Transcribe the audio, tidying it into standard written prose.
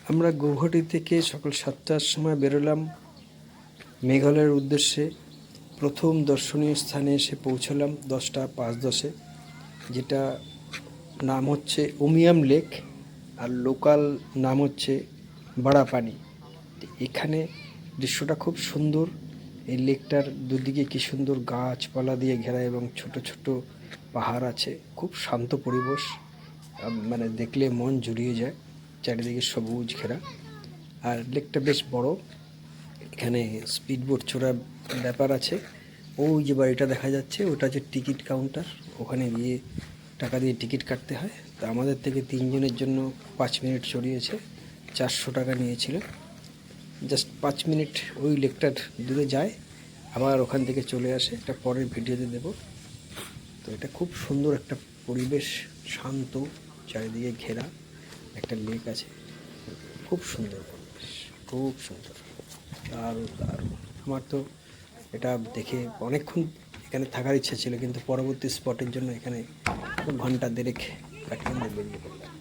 আমরা গৌহাটি থেকে সকাল 7টার সময় বেরোলাম মেঘালয়ের উদ্দেশ্যে। প্রথম দর্শনীয় স্থানে এসে পৌঁছলাম 10টা 5-10-এ, যেটা নাম হচ্ছে উমিয়াম লেক, আর লোকাল নাম হচ্ছে বাড়াপানি। এখানে দৃশ্যটা খুব সুন্দর। এই লেকটার দুদিকে কি সুন্দর গাছপালা দিয়ে ঘেরা এবং ছোট ছোট পাহাড় আছে। খুব শান্ত পরিবেশ, মানে দেখলে মন জুড়িয়ে যায়। চারিদিকে সবুজ ঘেরা, আর লেকটা বেশ বড়। এখানে স্পিড বোট চড়ার ব্যাপার আছে। ওই যে বাড়িটা দেখা যাচ্ছে, ওটা হচ্ছে টিকিট কাউন্টার। ওখানে গিয়ে টাকা দিয়ে টিকিট কাটতে হয়। তা আমাদের থেকে 3 জনের জন্য 5 মিনিট চড়িয়েছে, 400 টাকা নিয়েছিল। জাস্ট 5 মিনিট ওই লেকটার দূরে যায়, আবার ওখান থেকে চলে আসে। এটা পরের ভিডিওতে দেব। তো এটা খুব সুন্দর একটা পরিবেশ, শান্ত, চারিদিকে ঘেরা একটা লেক আছে। খুব সুন্দর পরিবেশ, খুব সুন্দর, দারুণ দারুণ। আমার তো এটা দেখে অনেকক্ষণ এখানে থাকার ইচ্ছা ছিল, কিন্তু পরবর্তী স্পটের জন্য এখানে 1 ঘন্টা 1.5 কাটিয়ে আমরা বেরিয়ে পড়লাম।